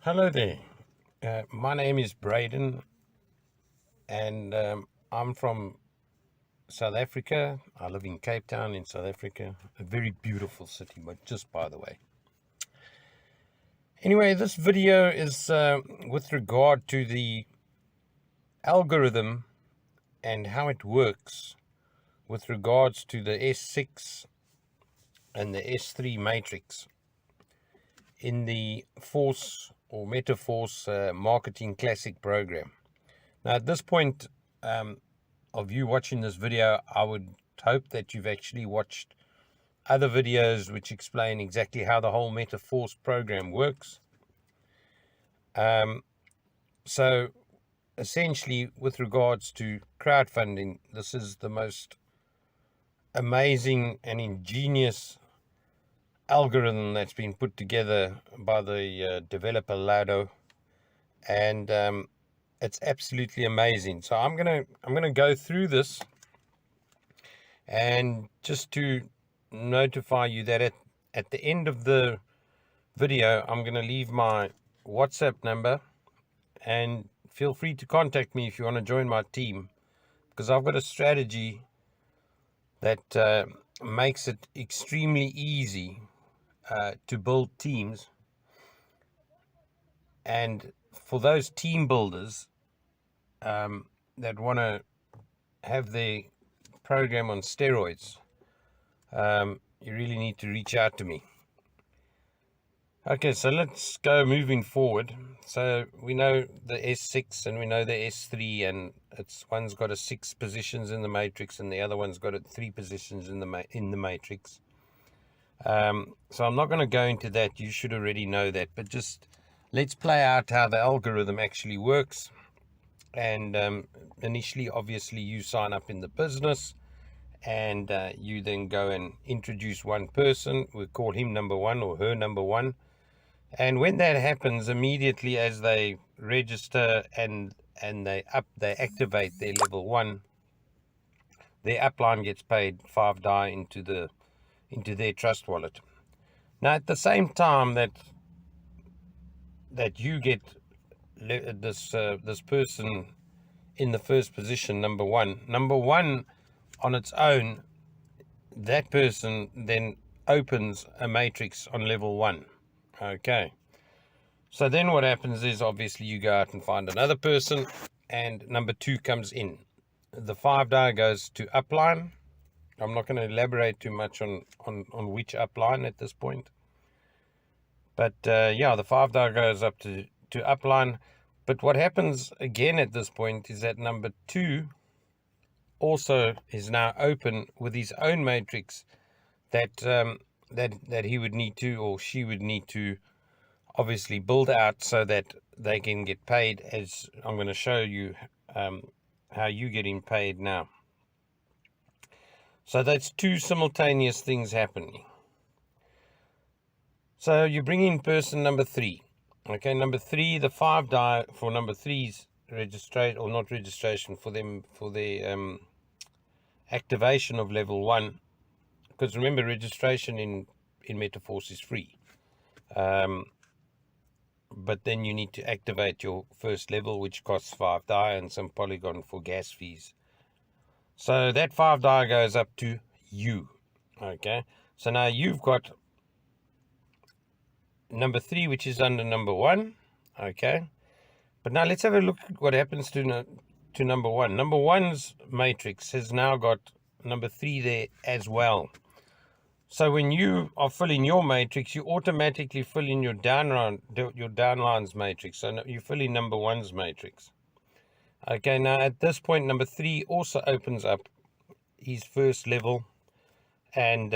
Hello there. My name is Braden, and I'm from South Africa. I live in Cape Town in South Africa, a very beautiful city, but just by the way. Anyway, this video is with regard to the algorithm and how it works with regards to the S6 and the S3 matrix in the Force or Metaforce Marketing Classic program. Now, at this point of you watching this video, I would hope that you've actually watched other videos which explain exactly how the whole Metaforce program works. So, essentially, with regards to crowdfunding, this is the most amazing and ingenious algorithm that's been put together by the developer Lado, and it's absolutely amazing. So I'm gonna go through this, and just to notify you that at the end of the video, I'm gonna leave my WhatsApp number, and feel free to contact me if you want to join my team, because I've got a strategy that makes it extremely easy to build teams. And for those team builders that want to have their program on steroids, you really need to reach out to me. Okay, so let's go moving forward. So we know the S6 and we know the S3, and one's got 6 positions in the matrix and the other one's got 3 positions in the matrix. So I'm not going to go into that. You should already know that, but just let's play out how the algorithm actually works. And initially, obviously, you sign up in the business, and you then go and introduce one person. We call him number one or her number one. And when that happens, immediately as they register and they activate their level 1, their upline gets paid 5 DAI into their trust wallet. Now, at the same time that you get this person in the first position, number one on its own, that person then opens a matrix on level 1. Okay, so then what happens is, obviously, you go out and find another person, and number 2 comes in. The 5 DAI goes to upline. I'm not going to elaborate too much on which upline at this point, but yeah, the 5 DAI goes up to upline. But what happens again at this point is that number 2 also is now open with his own matrix that he would need to, or she would need to, obviously build out so that they can get paid, as I'm going to show you how you're getting paid now. So that's 2 simultaneous things happening. So you bring in person number 3. Okay, number 3, the 5 DAI for number 3's registration, or not registration, for their activation of level 1. Because remember, registration in Metaforce is free. But then you need to activate your first level, which costs 5 DAI and some Polygon for gas fees. So that 5 DAI goes up to you. Okay, so now you've got number 3, which is under number 1. Okay, but now let's have a look at what happens to number 1. Number 1's matrix has now got number 3 there as well. So when you are filling your matrix, you automatically fill in your downline's matrix. So you fill in number 1's matrix. Okay, now at this point, number 3 also opens up his first level and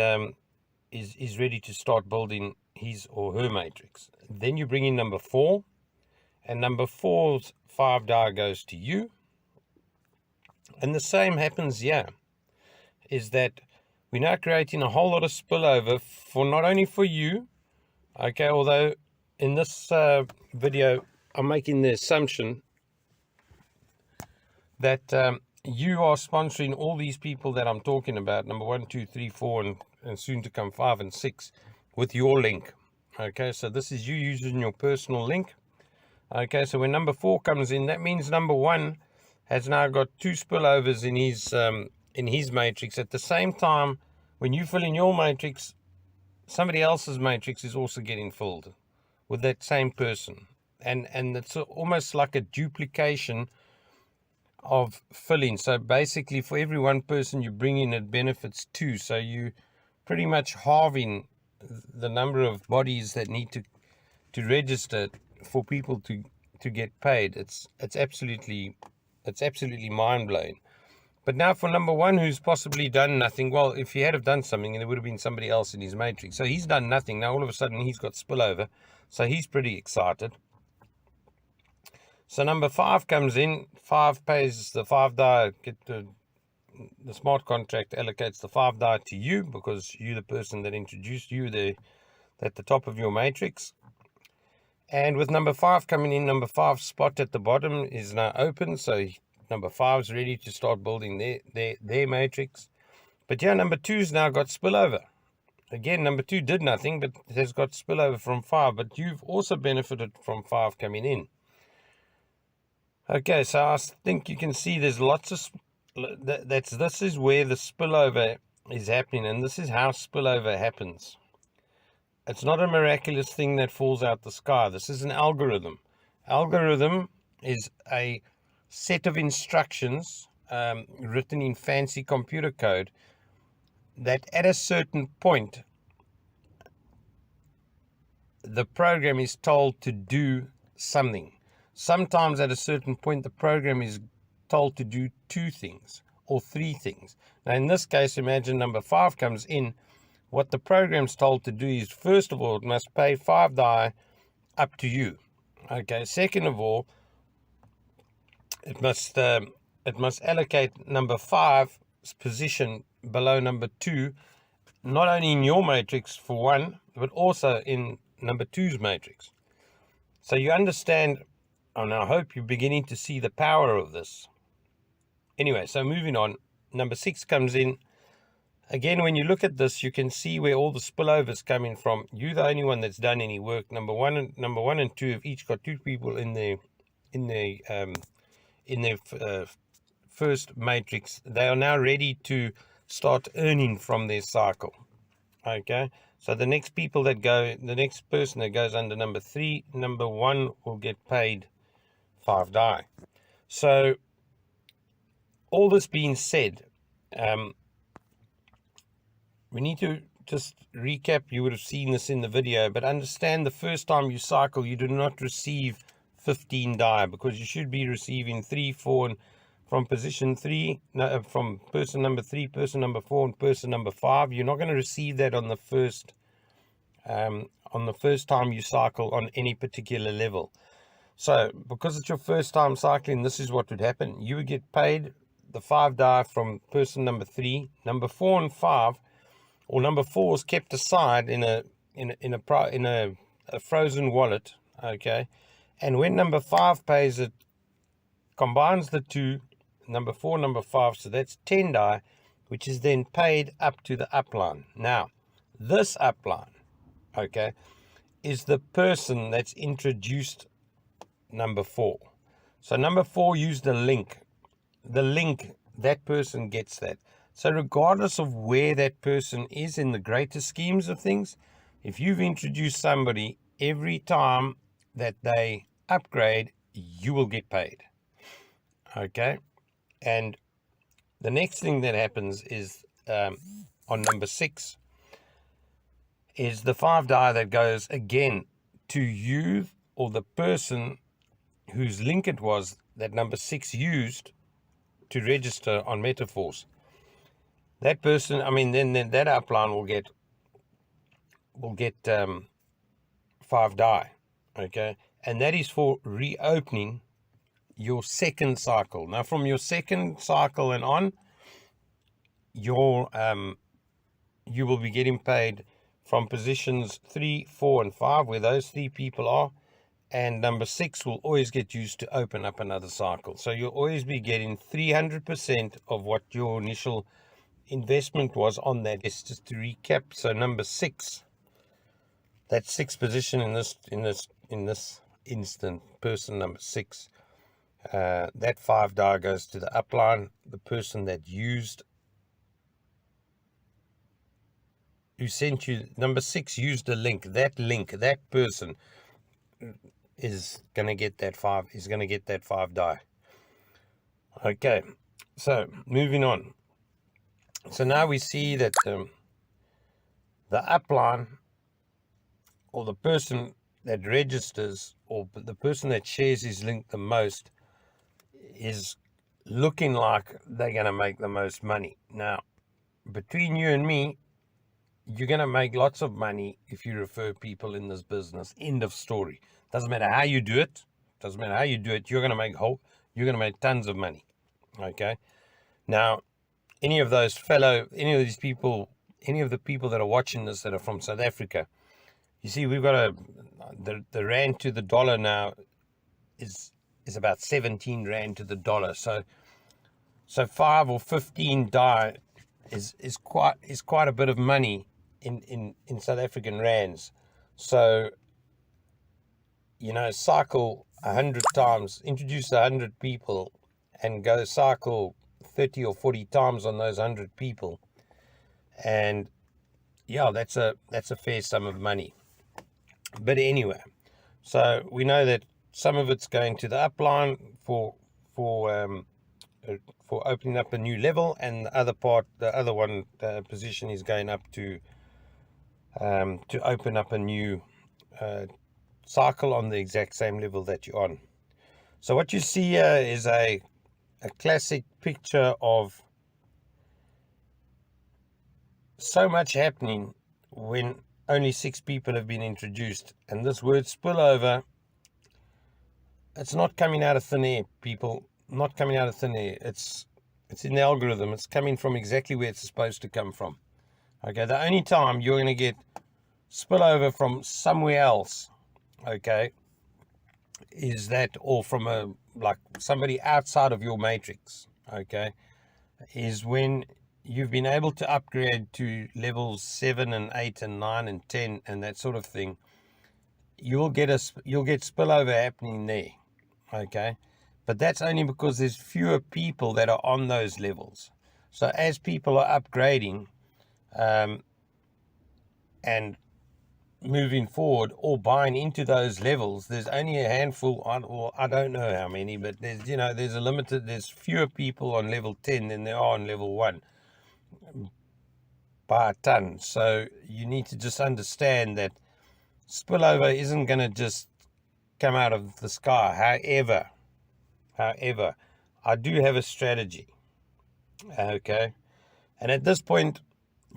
is ready to start building his or her matrix. Then you bring in number 4, and number 4's 5 DAI goes to you. And the same happens here, is that we're now creating a whole lot of spillover for not only for you, okay, although in this video I'm making the assumption that you are sponsoring all these people that I'm talking about, number 1, 2, 3, 4, and soon to come 5 and 6, with your link. Okay, so this is you using your personal link, Okay, so when number 4 comes in, that means number 1 has now got 2 spillovers in his matrix. At the same time, when you fill in your matrix, somebody else's matrix is also getting filled with that same person. And it's almost like a duplication of filling. So basically, for every one person you bring in, it benefits 2. So you pretty much halving the number of bodies that need to register for people to get paid. It's absolutely mind blowing. But now for number 1, who's possibly done nothing, well, if he had have done something, there would have been somebody else in his matrix. So he's done nothing. Now all of a sudden he's got spillover. So he's pretty excited. So number 5 comes in. 5 pays the 5 die. The smart contract allocates the 5 die to you because you're the person that introduced you at the top of your matrix. And with number 5 coming in, number 5's spot at the bottom is now open. So number 5 is ready to start building their matrix. But yeah, number 2's now got spillover. Again, number 2 did nothing, but has got spillover from 5. But you've also benefited from 5 coming in. Okay, so I think you can see there's lots of... This is where the spillover is happening, and this is how spillover happens. It's not a miraculous thing that falls out the sky. This is an algorithm. Algorithm is a set of instructions written in fancy computer code that at a certain point, the program is told to do something. Sometimes at a certain point, the program is told to do 2 things or 3 things. Now, in this case, imagine number 5 comes in. What the program's told to do is, first of all, it must pay 5 die up to you. Okay. Second of all, it must allocate number 5's position below number 2, not only in your matrix for 1, but also in number 2's matrix. So you understand, and I hope you're beginning to see the power of this. Anyway, so moving on, number 6 comes in. Again, when you look at this, you can see where all the spillovers coming from. You're the only one that's done any work. Number one and 2 have each got 2 people in their first matrix. They are now ready to start earning from their cycle. Okay, so the next person that goes under number 3, number 1 will get paid 5 die. So all this being said, we need to just recap. You would have seen this in the video, but understand the first time you cycle, you do not receive 15 die, because you should be receiving 3, 4, and from position 3, from person number 3, person number 4, and person number 5. You're not going to receive that on the first time you cycle on any particular level. So because it's your first time cycling, this is what would happen. You would get paid the 5 die from person number 3, number 4 and 5, or number 4 is kept aside in a frozen wallet. Okay, and when number 5 pays it, combines the 2, number 4, number 5, so that's 10 die, which is then paid up to the upline. Now, this upline, okay, is the person that's introduced number 4. So number 4 used a link. The link, that person gets that. So regardless of where that person is in the greater schemes of things, if you've introduced somebody, every time that they upgrade, you will get paid. Okay, and the next thing that happens is on number 6 is the 5 die that goes again to you or the person whose link it was that number 6 used to register on Metaforce. That person, then that upline will get 5 die. Okay, and that is for reopening your second cycle. Now, from your second cycle and on, you will be getting paid from positions 3, 4, and 5, where those 3 people are, and number 6 will always get used to open up another cycle. So you'll always be getting 300% of what your initial investment was on that. Just to recap, so number 6, that 6th position in this instant, person number 6, that 5 die goes to the upline. The person that who sent you number 6 used a link. That person is going to get that 5 die. Okay, so moving on. So now we see that the upline, or the person that registers, or the person that shares his link the most, is looking like they're going to make the most money. Now, between you and me, you're going to make lots of money if you refer people in this business. End of story. Doesn't matter how you do it. You're going to make tons of money. Okay. Now, any of the people that are watching this that are from South Africa, you see, we've got the rand to the dollar now is about 17 rand to the dollar. So 5 or 15 die is quite a bit of money in South African rands. So, cycle 100 times, introduce 100 people, and go cycle 30 or 40 times on those 100 people, and yeah, that's a fair sum of money. But anyway, so we know that some of it's going to the upline for opening up a new level, and the other one position is going up to open up a new cycle on the exact same level that you're on. So what you see here is a classic picture of so much happening when only 6 people have been introduced. And this word spillover, it's not coming out of thin air, people. Not coming out of thin air. It's in the algorithm. It's coming from exactly where it's supposed to come from. Okay, the only time you're going to get spillover from somewhere else, okay, is that, or from somebody outside of your matrix, okay, is when you've been able to upgrade to levels 7 and 8 and 9 and 10 and that sort of thing. You'll get spillover happening there, okay, but that's only because there's fewer people that are on those levels. So as people are upgrading and moving forward or buying into those levels, there's only a handful, or I don't know how many, but there's fewer people on level 10 than there are on level 1 by a ton. So you need to just understand that spillover isn't going to just come out of the sky. However, I do have a strategy, okay, and at this point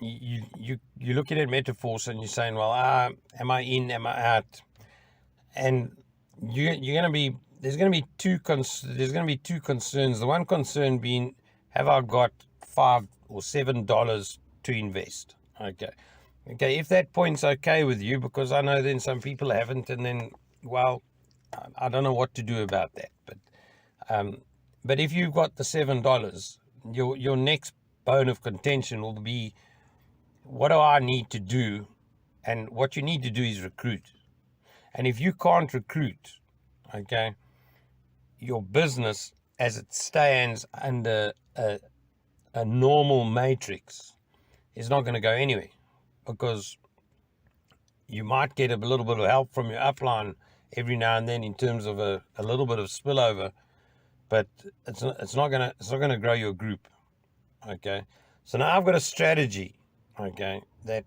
you're looking at metaphors and you're saying, well, am I in, am I out? And there's going to be two concerns. The one concern being, have I got $5 or $7 to invest? Okay, if that point's okay with you, because I know then some people haven't, and then, well, I don't know what to do about that. But if you've got the $7, your next bone of contention will be, what do I need to do? And what you need to do is recruit. And if you can't recruit, okay, your business as it stands under a normal matrix is not going to go anywhere, because you might get a little bit of help from your upline every now and then in terms of a little bit of spillover, but it's not going to grow your group. Okay, so now I've got a strategy, okay, that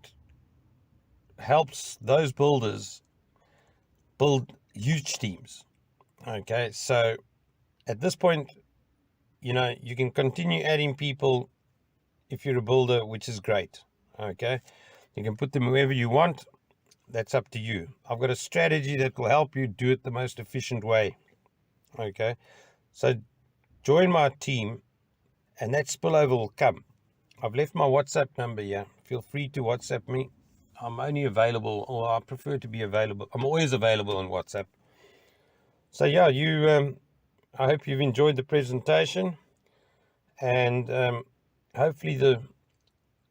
helps those builders build huge teams. Okay, so at this point, you can continue adding people if you're a builder, which is great. Okay, you can put them wherever you want. That's up to you. I've got a strategy that will help you do it the most efficient way. Okay, so join my team, and that spillover will come. I've left my WhatsApp number here. Feel free to WhatsApp me. I'm only available, or I prefer to be available. I'm always available on WhatsApp. So yeah, I hope you've enjoyed the presentation, and hopefully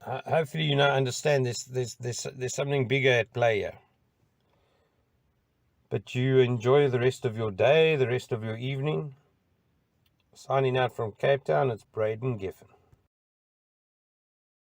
understand there's something bigger at play here. But you enjoy the rest of your day, the rest of your evening. Signing out from Cape Town, it's Braden Giffen.